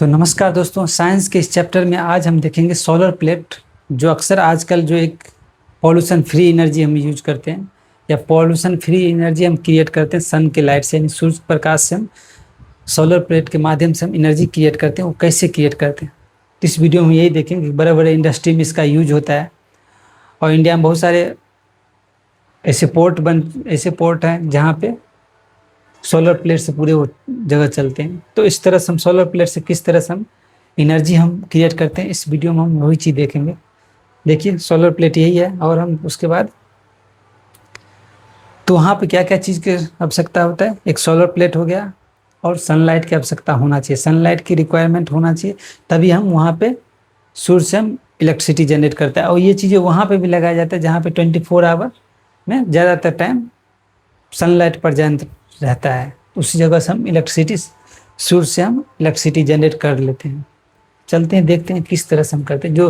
तो नमस्कार दोस्तों, साइंस के इस चैप्टर में आज हम देखेंगे सोलर प्लेट। जो अक्सर आजकल जो एक पॉल्यूशन फ्री एनर्जी हम यूज करते हैं या पॉल्यूशन फ्री एनर्जी हम क्रिएट करते हैं सन के लाइट से, यानी सूर्य प्रकाश से हम सोलर प्लेट के माध्यम से हम एनर्जी क्रिएट करते हैं। वो कैसे क्रिएट करते हैं तो इस वीडियो में यही देखेंगे कि बड़े बड़े इंडस्ट्री में इसका यूज होता है और इंडिया में बहुत सारे ऐसे पोर्ट हैं जहाँ पे सोलर प्लेट से पूरे वो जगह चलते हैं। तो इस तरह से हम सोलर प्लेट से किस तरह से हम एनर्जी हम क्रिएट करते हैं, इस वीडियो में हम वही चीज़ देखेंगे। देखिए सोलर प्लेट यही है और हम उसके बाद तो वहाँ पे क्या क्या चीज़ की आवश्यकता होता है। एक सोलर प्लेट हो गया और सनलाइट की आवश्यकता होना चाहिए, सनलाइट की रिक्वायरमेंट होना चाहिए, तभी हम वहाँ पे सूर्य से हम इलेक्ट्रिसिटी जनरेट करते हैं। और ये चीज़ें वहाँ पे भी लगाया जाता है जहाँ पे 24 आवर में ज़्यादातर टाइम सनलाइट प्रेजेंट रहता है। उसी जगह से हम इलेक्ट्रिसिटी सूर्य से हम इलेक्ट्रिसिटी जनरेट कर लेते हैं। चलते हैं देखते हैं किस तरह से हम करते हैं। जो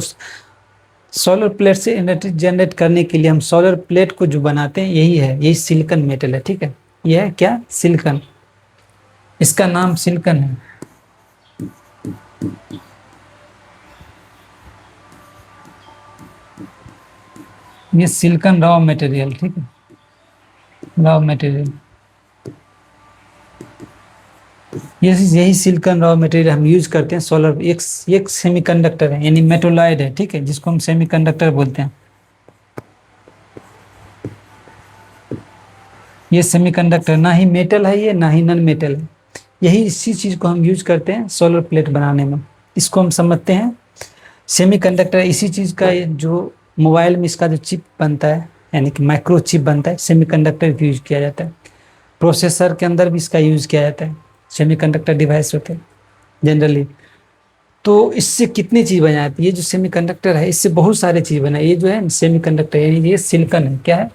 सोलर प्लेट से एनर्जी जनरेट करने के लिए हम सोलर प्लेट को जो बनाते हैं यही सिलिकॉन मेटल है। ठीक है, यह है क्या, सिलिकॉन। इसका नाम सिलिकॉन है। ये सिलिकॉन रॉ मटेरियल, ठीक है, रॉ मटेरियल। यही सिलिकॉन रॉ मटेरियल हम यूज करते हैं सोलर। एक सेमीकंडक्टर है, यानी मेटोलॉइड है, ठीक है, जिसको हम सेमीकंडक्टर बोलते हैं। ये सेमीकंडक्टर ना ही मेटल है ये, ना ही नॉन मेटल है। इसी चीज को हम यूज करते हैं सोलर प्लेट बनाने में। इसको हम समझते हैं सेमीकंडक्टर। इसी चीज का जो मोबाइल में इसका जो चिप बनता है, यानी कि माइक्रो चिप बनता है, सेमीकंडक्टर यूज किया जाता है। प्रोसेसर के अंदर भी इसका यूज किया जाता है। सेमीकंडक्टर डिवाइस होते हैं जनरली। तो इससे कितनी चीज़ बन जाती है। ये जो सेमीकंडक्टर है इससे बहुत सारे चीज़ बना। ये जो है सेमीकंडक्टर, यानी ये सिलिकॉन है। क्या है,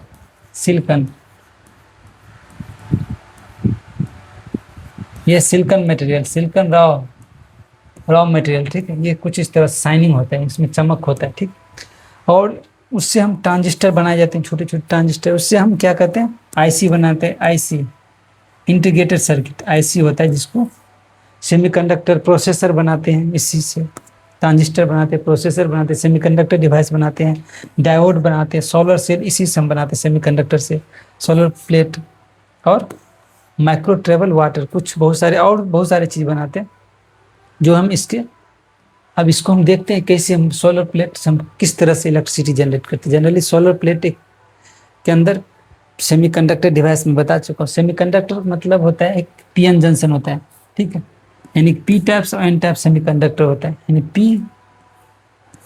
सिलिकॉन। ये silicon material, silicon raw material, ठीक है। ये कुछ इस तरह शाइनिंग होता है, इसमें चमक होता है, ठीक। और उससे हम ट्रांजिस्टर बनाए जाते हैं, छोटे छोटे ट्रांजिस्टर। उससे हम क्या कहते हैं, आईसी बनाते हैं। आईसी, इंटीग्रेटेड सर्किट, आईसी होता है, जिसको सेमीकंडक्टर प्रोसेसर बनाते हैं। इसी से ट्रांजिस्टर बनाते हैं, प्रोसेसर बनाते हैं, सेमीकंडक्टर डिवाइस बनाते हैं, डायोड बनाते हैं, सोलर सेल इसी से हम बनाते हैं सेमीकंडक्टर से। सोलर प्लेट और माइक्रो ट्रेवल वाटर, कुछ बहुत सारे चीज़ बनाते हैं जो हम इसके। अब इसको हम देखते हैं कैसे हम सोलर प्लेट से हम किस तरह से इलेक्ट्रिसिटी जनरेट करते हैं। जनरली सोलर प्लेट के अंदर सेमीकंडक्टर डिवाइस में बता चुका हूँ। सेमीकंडक्टर मतलब होता है एक पीएन जंक्शन होता है, ठीक है, यानी पी टाइप्स और एन टाइप सेमीकंडक्टर होता है, यानी पी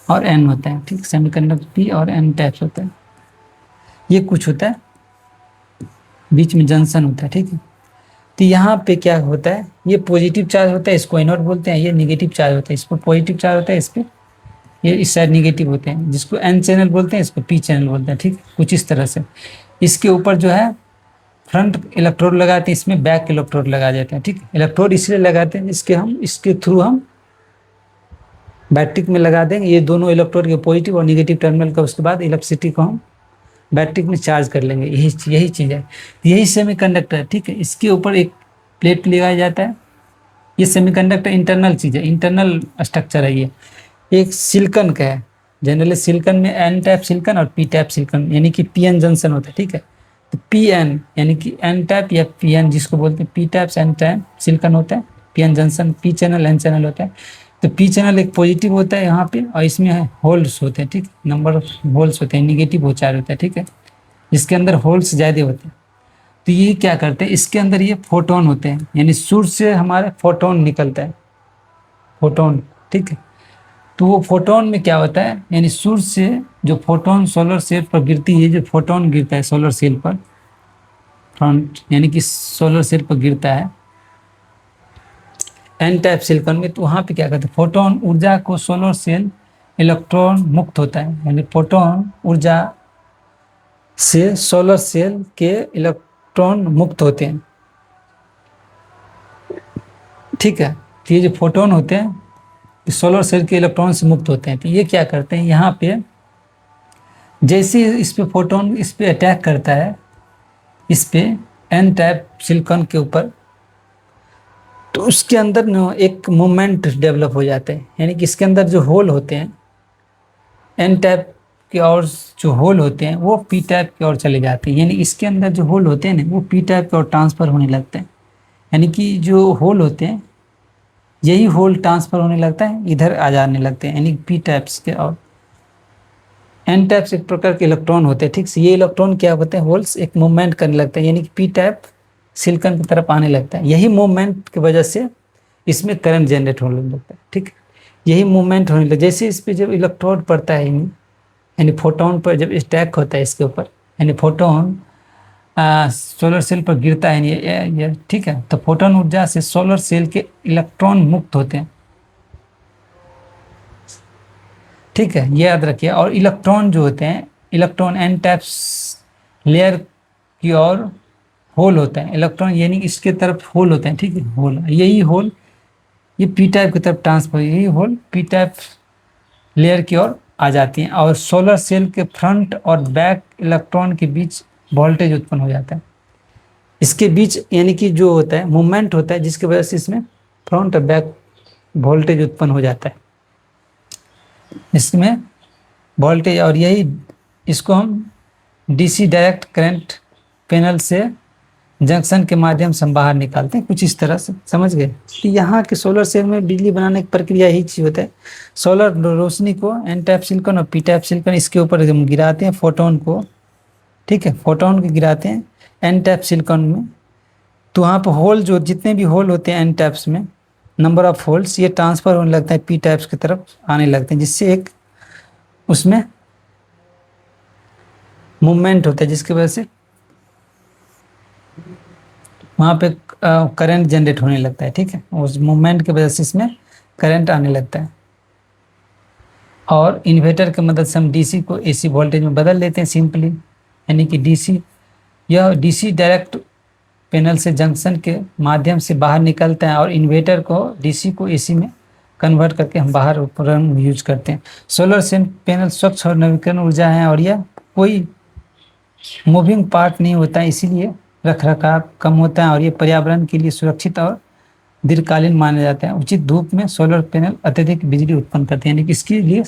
और एन होता है, ठीक। सेमीकंडक्टर पी और एन टाइप्स होता है। ये कुछ होता है, बीच में जंक्शन होता है, ठीक है। तो यहाँ पे क्या होता है, ये पॉजिटिव चार्ज होता है, इसको एनोड बोलते हैं। ये निगेटिव चार्ज होता है, इसको पॉजिटिव चार्ज होता है, इस पर ये इस साइड निगेटिव होते हैं, जिसको एन चैनल बोलते हैं, इसको पी चैनल बोलते हैं, ठीक। कुछ इस तरह से इसके ऊपर जो है फ्रंट इलेक्ट्रोड लगाते हैं, इसमें बैक इलेक्ट्रोड लगा देते हैं, ठीक। इलेक्ट्रोड इसलिए लगाते हैं इसके थ्रू हम बैटरी में लगा देंगे। ये दोनों इलेक्ट्रोड के पॉजिटिव और निगेटिव टर्मिनल का, उसके बाद इलेक्ट्रिसिटी को हम बैटरी में चार्ज कर लेंगे। यही चीज़ है, यही सेमीकंडक्टर, ठीक है। इसके ऊपर एक प्लेट लगाया जाता है। ये सेमीकंडक्टर इंटरनल चीज़ है, इंटरनल स्ट्रक्चर है। ये एक सिलिकॉन का है। जनरली सिलिकॉन में एन टाइप सिलिकॉन और पी टाइप सिलिकॉन, यानी कि पी एन जंक्शन होता है, ठीक है। तो पी एन यानी कि एन टाइप या पी एन, जिसको बोलते हैं P type N type silicon होता है। P N junction, P channel N channel होता है। तो पी चैनल एक पॉजिटिव होता है यहाँ पे, और इसमें होल्स होते हैं, ठीक, नंबर ऑफ होल्स होते हैं, निगेटिव वो चार्ज होता है, ठीक है, जिसके अंदर होल्स ज़्यादा होते हैं। तो ये क्या करते हैं, इसके अंदर ये फोटोन होते हैं, यानी सूर्य से हमारे फोटोन निकलता है, फोटोन, ठीक है। तो वो फोटोन में क्या होता है, यानी सूर्य से जो फोटोन सोलर सेल पर गिरती है, जो फोटोन गिरता है सोलर सेल पर, फ्रंट यानी कि सोलर सेल पर गिरता है एन टाइप सिलिकॉन में, तो वहाँ पे क्या करते हैं, फोटोन ऊर्जा को सोलर सेल इलेक्ट्रॉन मुक्त होता है, यानी फोटोन ऊर्जा से सोलर सेल के इलेक्ट्रॉन मुक्त होते हैं, ठीक है। तो ये जो फोटोन होते हैं सोलर सेल के इलेक्ट्रॉन से मुक्त होते हैं। तो ये क्या करते हैं, यहाँ पे जैसे इस पे फोटोन इस पे अटैक करता है, इस पे एन टाइप सिलिकॉन के ऊपर, तो उसके अंदर ना एक मोमेंट डेवलप हो जाता है, यानी कि इसके अंदर जो होल होते हैं एन टाइप के और जो होल होते हैं वो पी टाइप की ओर चले जाते हैं, यानी इसके अंदर जो होल होते हैं ना वो पी टाइप की ओर ट्रांसफर होने लगते हैं, यानी कि जो होल होते हैं यही होल ट्रांसफर होने लगता है, इधर आ जाने लगते हैं, यानी पी टाइप्स के। और एन टाइप्स एक प्रकार के इलेक्ट्रॉन होते हैं, ठीक से ये इलेक्ट्रॉन क्या होते हैं, होल्स एक मूवमेंट करने लगते हैं, यानी कि पी टाइप सिलिकॉन की तरफ आने लगता है। यही मूवमेंट की वजह से इसमें करंट जनरेट होने लगता है, ठीक है। यही मूवमेंट होने लगता है, जैसे इस पर जब इलेक्ट्रोड पड़ता है यानी फोटोन पर जब स्टैक होता है इसके ऊपर, यानी फोटोन सोलर सेल पर गिरता है ये ठीक है, तो फोटोन ऊर्जा से सोलर सेल के इलेक्ट्रॉन मुक्त होते हैं, ठीक है, ये याद रखिए। और इलेक्ट्रॉन जो होते हैं, इलेक्ट्रॉन एन टाइप्स लेयर की ओर होल होता है, इलेक्ट्रॉन यानी इसके तरफ होल होते हैं, ठीक है, होल, यही होल ये पी टाइप की तरफ ट्रांसफर, यही होल पी टाइप लेयर की ओर आ जाती हैं, और सोलर सेल के फ्रंट और बैक इलेक्ट्रॉन के बीच वोल्टेज उत्पन्न हो जाता है। इसके बीच यानी कि जो होता है मूवमेंट होता है जिसकी वजह से इसमें फ्रंट और बैक वोल्टेज उत्पन्न हो जाता है इसमें वोल्टेज। और यही इसको हम डीसी डायरेक्ट करंट पैनल से जंक्शन के माध्यम से हम बाहर निकालते हैं, कुछ इस तरह से, समझ गए कि यहाँ के सोलर सेल में बिजली बनाने की प्रक्रिया यही चीज होता है। सोलर रोशनी को एन टाइप सिलिकॉन और पी टाइप सिलिकॉन इसके ऊपर हम गिराते हैं फोटोन को, ठीक है, फोटोन को गिराते हैं एन टाइप सिलिकॉन में, तो वहाँ पर होल जो जितने भी होल होते हैं एन टाइप्स में नंबर ऑफ होल्स ये ट्रांसफर होने लगता है पी टाइप्स की तरफ आने लगते हैं, जिससे एक उसमें मूवमेंट होता है जिसकी वजह से वहाँ पे करंट जनरेट होने लगता है, ठीक है, उस मूवमेंट की वजह से इसमें करंट आने लगता है। और इन्वर्टर की मदद से हम डीसी को एसी वोल्टेज में बदल लेते हैं सिंपली, यानी कि डीसी यह डीसी डायरेक्ट पैनल से जंक्शन के माध्यम से बाहर निकलता है और इन्वर्टर को डीसी को एसी में कन्वर्ट करके हम बाहर उपकरण यूज करते हैं। सोलर सेल पैनल स्वच्छ और नवीकरण ऊर्जा है और यह कोई मूविंग पार्ट नहीं होता है, इसीलिए रखरखाव कम होता है और ये पर्यावरण के लिए सुरक्षित और दीर्घकालीन माना जाता है। उचित धूप में सोलर पैनल अत्यधिक बिजली उत्पन्न करते हैं, यानी कि इसके लिए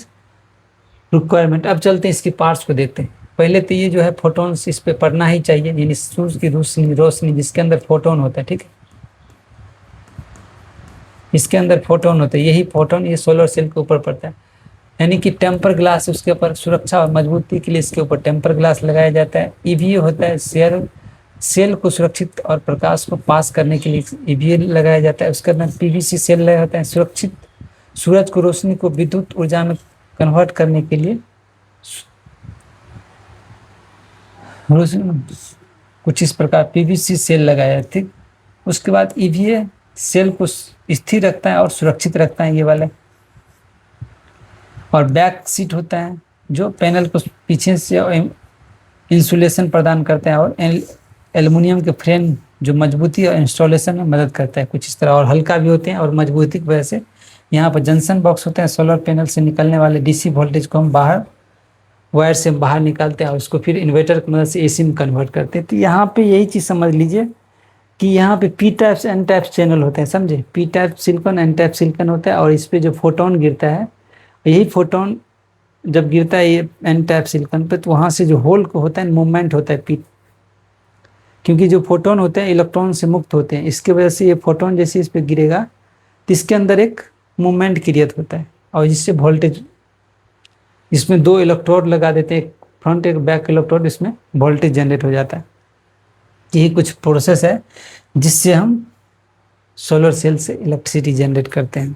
रिक्वायरमेंट। अब चलते हैं इसके पार्ट्स को देखते हैं। पहले तो ये जो है फोटोन्स इस पे पड़ना ही चाहिए, यानी सूर्य की रोशनी जिसके अंदर फोटोन होता है, ठीक है, इसके अंदर फोटोन होता है, यही फोटोन ये सोलर सेल के ऊपर पड़ता है, यानी कि टेम्पर ग्लास उसके ऊपर सुरक्षा और मजबूती के लिए इसके ऊपर टेम्पर ग्लास लगाया जाता है। ईवीए होता है, सेल को सुरक्षित और प्रकाश को पास करने के लिए ईवीए लगाया जाता है। उसके अंदर पीवीसी सेल लगे होते हैं, सुरक्षित सूरज को रोशनी को विद्युत ऊर्जा में कन्वर्ट करने के लिए कुछ इस प्रकार पीवीसी सेल लगाया है, ठीक। उसके बाद ईवीए सेल को स्थिर रखता है और सुरक्षित रखता है ये वाले। और बैक सीट होता है जो पैनल को पीछे से इंसुलेशन प्रदान करता है और एल्युमिनियम के फ्रेम जो मजबूती और इंस्टॉलेशन में मदद करता है कुछ इस तरह, और हल्का भी होते हैं और मजबूती की वजह से। यहाँ पर जंक्शन बॉक्स होते हैं, सोलर पैनल से निकलने वाले डीसी वोल्टेज को हम बाहर वायर से बाहर निकालते हैं और उसको फिर इन्वर्टर की मदद से एसी में कन्वर्ट करते हैं। तो यहाँ पे यही चीज़ समझ लीजिए कि यहाँ पे P types N types channel होते हैं, समझे, P type silicon N type silicon होता है, और इस पर जो फोटोन गिरता है यही फोटोन जब गिरता है ये एन टाइप सिलिकॉन पे, तो वहाँ से जो होल को होता है मूवमेंट होता है पी, क्योंकि जो फोटोन होते हैं इलेक्ट्रॉन से मुक्त होते हैं, इसके वजह से ये फोटोन जैसे इस पर गिरेगा तो इसके अंदर एक मूवमेंट क्रिएट होता है और जिससे वोल्टेज, इसमें दो इलेक्ट्रोड लगा देते हैं, एक फ्रंट एक बैक इलेक्ट्रोड, इसमें वोल्टेज जनरेट हो जाता है। यही कुछ प्रोसेस है जिससे हम सोलर सेल से इलेक्ट्रिसिटी जनरेट करते हैं।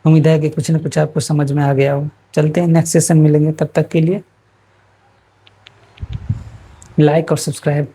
उम्मीद है कि कुछ ना कुछ आपको समझ में आ गया हो। चलते हैं नेक्स्ट सेशन मिलेंगे, तब तक के लिए लाइक और सब्सक्राइब